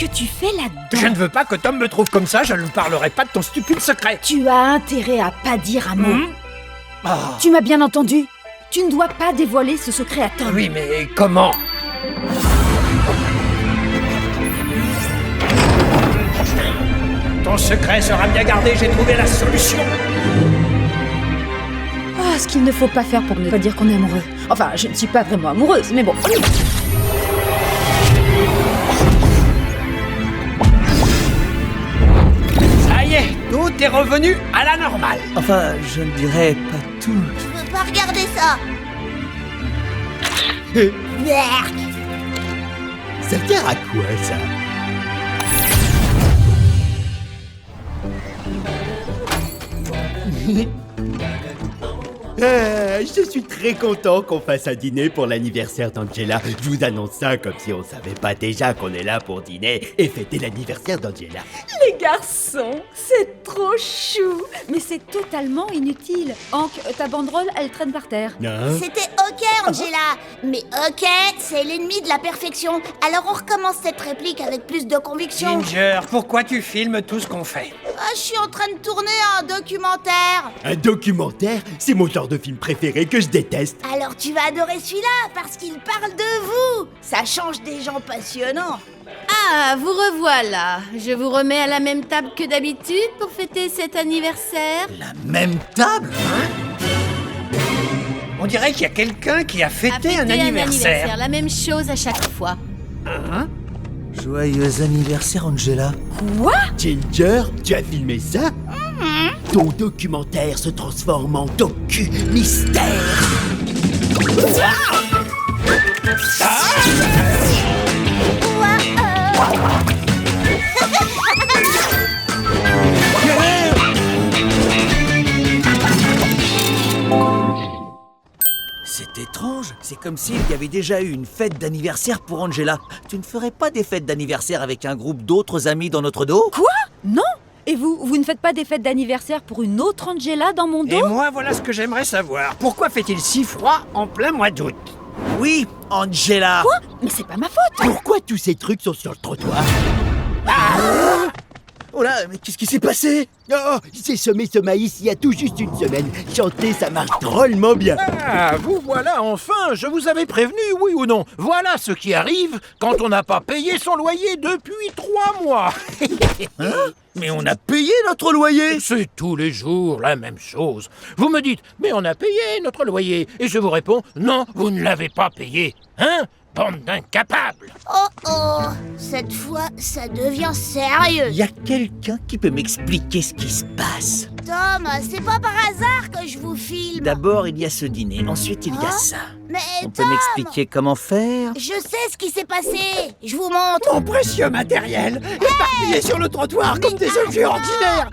que tu fais là-dedans? Je ne veux pas que Tom me trouve comme ça, je ne parlerai pas de ton stupide secret. Tu as intérêt à pas dire un mot. Ah. Tu m'as bien entendu? Tu ne dois pas dévoiler ce secret à Tom. Oui, mais comment? Ton secret sera bien gardé, j'ai trouvé la solution. Ah, ce qu'il ne faut pas faire pour ne pas dire qu'on est amoureux. Enfin, je ne suis pas vraiment amoureuse, mais bon, on y va. Ça y est, tout est revenu à la normale. Enfin, je ne dirais pas tout. Je veux pas regarder ça. Merde. Ça sert à quoi, ça? Je suis très content qu'on fasse un dîner pour l'anniversaire d'Angela. Je vous annonce ça comme si on savait pas déjà qu'on est là pour dîner et fêter l'anniversaire d'Angela. Les garçons, c'est trop chou. Mais c'est totalement inutile. Hank, ta banderole, elle traîne par terre. Non? C'était ok, Angela. Mais ok, c'est l'ennemi de la perfection. Alors on recommence cette réplique avec plus de conviction. Ginger, pourquoi tu filmes tout ce qu'on fait? Ah, je suis en train de tourner un documentaire. Un documentaire? C'est mon genre de film préféré que je déteste. Alors tu vas adorer celui-là parce qu'il parle de vous. Ça change des gens passionnants. Ah, vous revoilà. Je vous remets à la même table que d'habitude pour fêter cet anniversaire. La même table? On dirait qu'il y a quelqu'un qui a À fêté fêter un anniversaire. la même chose à chaque fois. Joyeux anniversaire, Angela. Quoi? Ginger, tu as filmé ça? Ton documentaire se transforme en docu-mystère. C'est étrange, c'est comme s'il y avait déjà eu une fête d'anniversaire pour Angela. Tu ne ferais pas des fêtes d'anniversaire avec un groupe d'autres amis dans notre dos? Quoi? Non? Et vous ne faites pas des fêtes d'anniversaire pour une autre Angela dans mon dos? Et moi, voilà ce que j'aimerais savoir. Pourquoi fait-il si froid en plein mois d'août? Oui, Angela. Quoi? Mais c'est pas ma faute! Pourquoi tous ces trucs sont sur le trottoir? Oh là, mais qu'est-ce qui s'est passé? Oh, j'ai semé ce maïs il y a tout juste une semaine. Chanter, ça marche drôlement bien. Ah, vous voilà enfin, je vous avais prévenu, oui ou non? Voilà ce qui arrive quand on n'a pas payé son loyer depuis 3 mois. Mais on a payé notre loyer. C'est tous les jours la même chose. Vous me dites, mais on a payé notre loyer. Et je vous réponds, non, vous ne l'avez pas payé. Hein? Bande d'incapables. Oh oh, cette fois, ça devient sérieux. Il y a quelqu'un qui peut m'expliquer ce qui se passe. Tom, c'est pas par hasard que je vous filme. D'abord, il y a ce dîner, ensuite il y a Hein? ça. Mais On peut Tom, m'expliquer comment faire? je sais ce qui s'est passé. Je vous montre. Mon précieux matériel éparpillé sur le trottoir comme des objets ordinaires.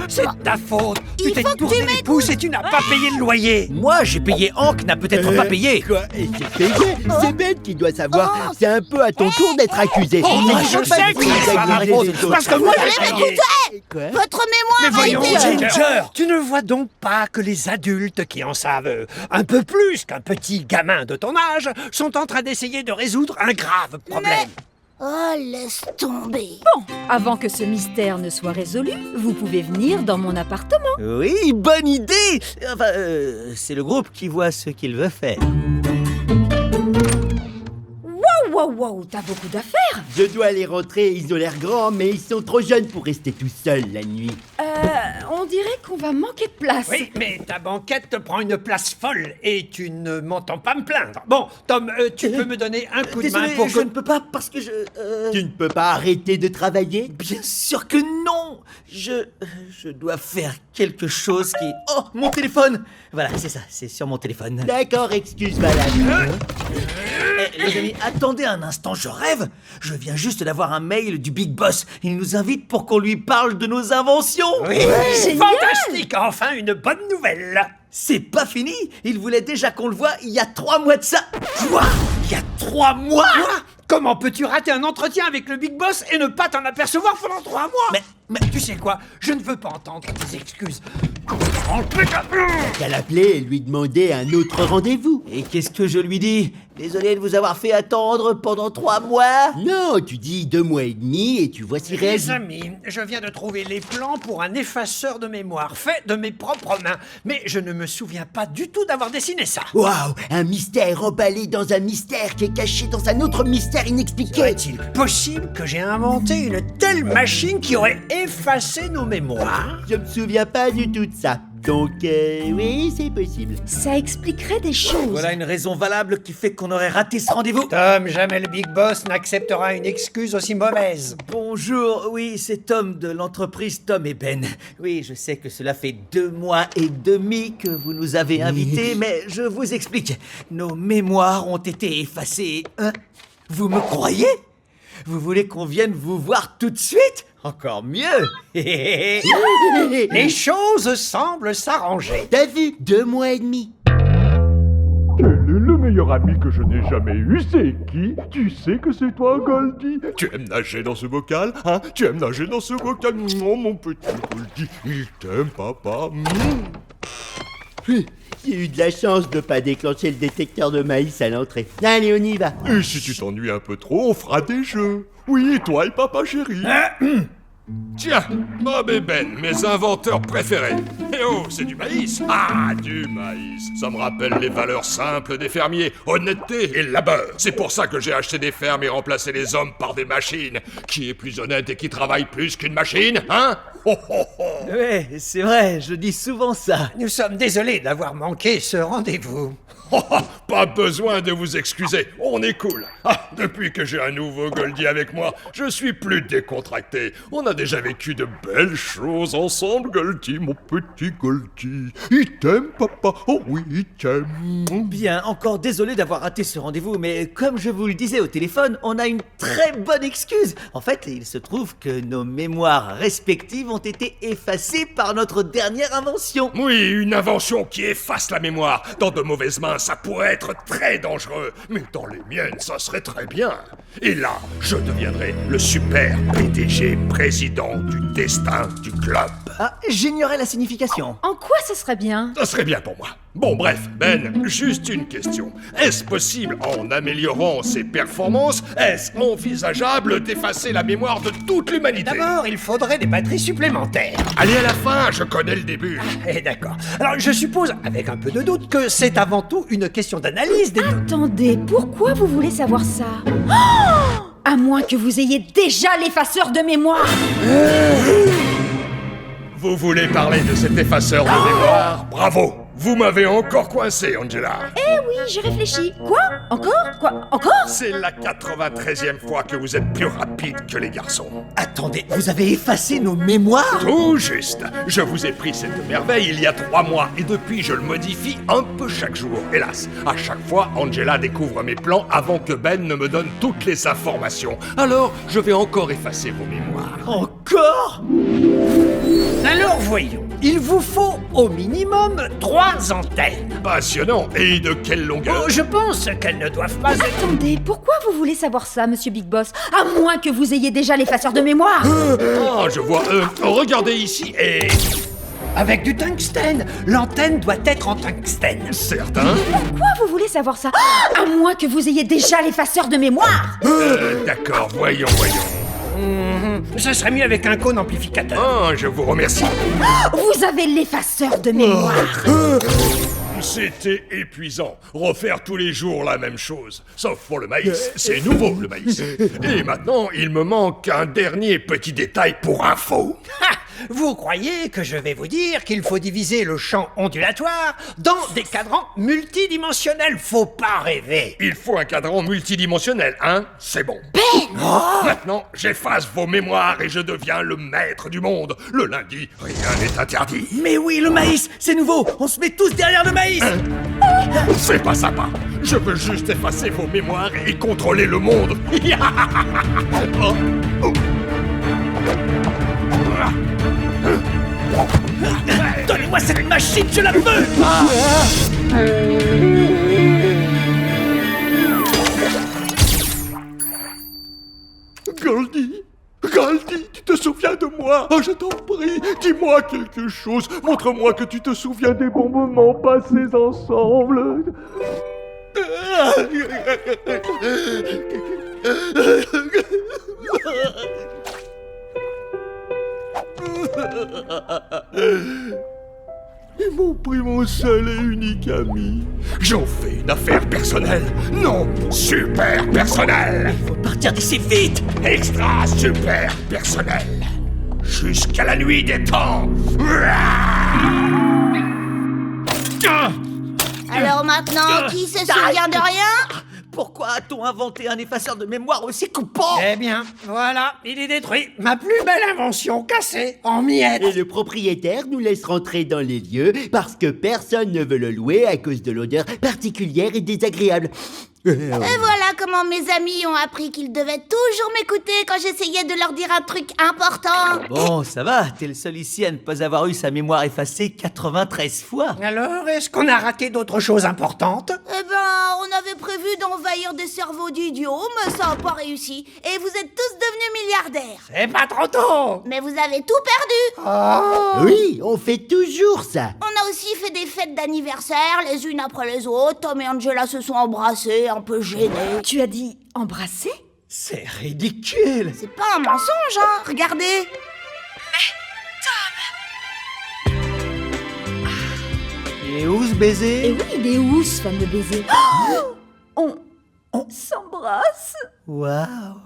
C'est ta faute. Tu Il t'es faut que tu tourné les m'écoutes. pouces et tu n'as pas payé le loyer. Moi, j'ai payé. Hank n'a peut-être pas payé. Quoi? Et c'est payé? C'est Ben qui doit savoir. C'est un peu à ton tour d'être accusé. Oh, Mais moi, il faut je pas sais te que c'est pas ma désagrégger faute, les autres. parce que moi, Vous j'ai allez payé. m'écouter. Quoi? Votre mémoire Mais a voyons, été... Ginger, tu ne vois donc pas que les adultes qui en savent un peu plus qu'un petit gamin de ton âge sont en train d'essayer de résoudre un grave problème. Oh, laisse tomber. Bon, avant que ce mystère ne soit résolu, vous pouvez venir dans mon appartement. Oui, bonne idée. Enfin, c'est le groupe qui voit ce qu'il veut faire. Wow, t'as beaucoup d'affaires. Je dois aller rentrer, ils ont l'air grands, mais ils sont trop jeunes pour rester tout seuls la nuit. On dirait qu'on va manquer de place. Oui, mais ta banquette te prend une place folle et tu ne m'entends pas me plaindre. Bon, Tom, tu peux me donner un coup de main Désolé, pour je que... ne peux pas parce que je... Tu ne peux pas arrêter de travailler? Bien sûr que non. Je dois faire quelque chose qui... Oh, mon téléphone. Voilà, c'est ça, c'est sur mon téléphone. D'accord, excuse madame. Eh, les amis, attendez un instant, je rêve. Je viens juste d'avoir un mail du Big Boss. Il nous invite pour qu'on lui parle de nos inventions. Oui, fantastique, enfin une bonne nouvelle. C'est pas fini. Il voulait déjà qu'on le voie il y a 3 mois de ça. Quoi? Il y a 3 mois? Quoi? Comment peux-tu rater un entretien avec le Big Boss et ne pas t'en apercevoir pendant 3 mois? Mais tu sais quoi? Je ne veux pas entendre tes excuses. Qu'à l'appeler et lui demander un autre rendez-vous. Et qu'est-ce que je lui dis? Désolé de vous avoir fait attendre pendant 3 mois. Non, tu dis 2 mois et demi et tu vois s'il Les réagit. amis, je viens de trouver les plans pour un effaceur de mémoire fait de mes propres mains. Mais je ne me souviens pas du tout d'avoir dessiné ça. Waouh, un mystère emballé dans un mystère qui est caché dans un autre mystère inexpliqué. Est-il possible que j'ai inventé une telle machine qui aurait effacé nos mémoires? Je me souviens pas du tout de ça. Donc, oui, c'est possible. Ça expliquerait des choses. Voilà une raison valable qui fait qu'on aurait raté ce rendez-vous. Tom, jamais le Big Boss n'acceptera une excuse aussi mauvaise. Bonjour, oui, c'est Tom de l'entreprise Tom et Ben. Oui, je sais que cela fait 2 mois et demi que vous nous avez invités, mais je vous explique. Nos mémoires ont été effacées. Vous me croyez? Vous voulez qu'on vienne vous voir tout de suite? Encore mieux. Les choses semblent s'arranger. T'as vu, 2 mois et demi. Quel est le meilleur ami que je n'ai jamais eu? C'est qui? Tu sais que c'est toi, Goldie. Tu aimes nager dans ce bocal, hein? Tu aimes nager dans ce bocal? Oh, mon petit Goldie, il t'aime, papa. J'ai eu de la chance de pas déclencher le détecteur de maïs à l'entrée. Allez, on y va. Et si tu t'ennuies un peu trop, on fera des jeux. Oui, toi et papa chéri. Tiens, Bob et Ben, mes inventeurs préférés. Eh oh, c'est du maïs. Ah, du maïs. Ça me rappelle les valeurs simples des fermiers, honnêteté et labeur. C'est pour ça que j'ai acheté des fermes et remplacé les hommes par des machines. Qui est plus honnête et qui travaille plus qu'une machine, hein? Oh, oh, oh. Ouais, c'est vrai, je dis souvent ça. Nous sommes désolés d'avoir manqué ce rendez-vous. Oh, oh, pas besoin de vous excuser, on est cool. Ah, depuis que j'ai un nouveau Goldie avec moi, je suis plus décontracté. On a déjà vécu de belles choses ensemble, Goldie, mon petit Goldie. Il t'aime, papa. Oh oui, il t'aime. Bien, encore désolé d'avoir raté ce rendez-vous, mais comme je vous le disais au téléphone, on a une très bonne excuse. En fait, il se trouve que nos mémoires respectives ont été effacées par notre dernière invention. Oui, une invention qui efface la mémoire. Dans de mauvaises mains, ça pourrait être très dangereux, mais dans les miennes, ça serait très bien. Et là, je deviendrai le super PDG président du destin du club. Ah, j'ignorais la signification. En quoi ça serait bien? Ça serait bien pour moi. Bon, bref, Ben, juste une question. Est-ce possible, en améliorant ses performances, est-ce envisageable d'effacer la mémoire de toute l'humanité? D'abord, il faudrait des batteries supplémentaires. Allez à la fin, je connais le début. Eh d'accord. Alors, je suppose, avec un peu de doute, que c'est avant tout une question d'analyse des... Attendez, pourquoi vous voulez savoir ça? Oh, à moins que vous ayez déjà l'effaceur de mémoire. Vous voulez parler de cet effaceur de mémoire? Bravo! Vous m'avez encore coincé, Angela. Eh oui, j'ai réfléchi. Quoi? Encore? Quoi? Encore? C'est la 93e fois que vous êtes plus rapide que les garçons. Attendez, vous avez effacé nos mémoires? Tout juste. Je vous ai pris cette merveille il y a 3 mois et depuis je le modifie un peu chaque jour. Hélas, à chaque fois, Angela découvre mes plans avant que Ben ne me donne toutes les informations. Alors, je vais encore effacer vos mémoires. Encore? Alors voyons, il vous faut au minimum 3 antennes. Passionnant. Et de quelle longueur? Oh, je pense qu'elles ne doivent pas être... Attendez, pourquoi vous voulez savoir ça, monsieur Big Boss? À moins que vous ayez déjà l'effaceur de mémoire. Ah, je vois. Regardez ici et... Avec du tungstène. L'antenne doit être en tungstène. Certain? Pourquoi vous voulez savoir ça? À moins que vous ayez déjà l'effaceur de mémoire. D'accord, voyons. Ce serait mieux avec un cône amplificateur. Ah, je vous remercie. Vous avez l'effaceur de mémoire. C'était épuisant. Refaire tous les jours la même chose. Sauf pour le maïs. C'est nouveau, le maïs. Et maintenant, il me manque un dernier petit détail pour info. Ha! Vous croyez que je vais vous dire qu'il faut diviser le champ ondulatoire dans des cadrans multidimensionnels? Faut pas rêver. Il faut un cadran multidimensionnel, hein? C'est bon. Maintenant, j'efface vos mémoires et je deviens le maître du monde. Le lundi, rien n'est interdit. Mais oui, le maïs, c'est nouveau. On se met tous derrière le maïs. C'est pas sympa. Je veux juste effacer vos mémoires et contrôler le monde. Donnez-moi cette machine, je la veux. Goldie, tu te souviens de moi? Angela, oh, je t'en prie, dis-moi quelque chose. Montre-moi que tu te souviens des bons moments passés ensemble. Ils m'ont pris mon seul et unique ami. J'en fais une affaire personnelle. Non, super personnelle. Faut partir d'ici vite. Extra super personnel. Jusqu'à la nuit des temps. Alors maintenant, qui se souvient de rien? Pourquoi a-t-on inventé un effaceur de mémoire aussi coupant? Eh bien, voilà, il est détruit. Ma plus belle invention cassée en miettes. Et le propriétaire nous laisse rentrer dans les lieux parce que personne ne veut le louer à cause de l'odeur particulière et désagréable. Et voilà comment mes amis ont appris qu'ils devaient toujours m'écouter quand j'essayais de leur dire un truc important. Bon, ça va, t'es le seul ici à ne pas avoir eu sa mémoire effacée 93 fois. Alors, est-ce qu'on a raté d'autres choses importantes? Eh ben, on avait prévu d'envahir des cerveaux d'idiots, mais ça n'a pas réussi. Et vous êtes tous devenus milliardaires. C'est pas trop tôt. Mais vous avez tout perdu. Oui, on fait toujours ça. On a aussi fait des fêtes d'anniversaire, les unes après les autres. Tom et Angela se sont embrassés, un peu gênés. Tu as dit embrasser? C'est ridicule. C'est pas un mensonge, hein. Regardez. Et où ce baiser? Eh oui, il est où ce fameux baiser? On s'embrasse. Waouh.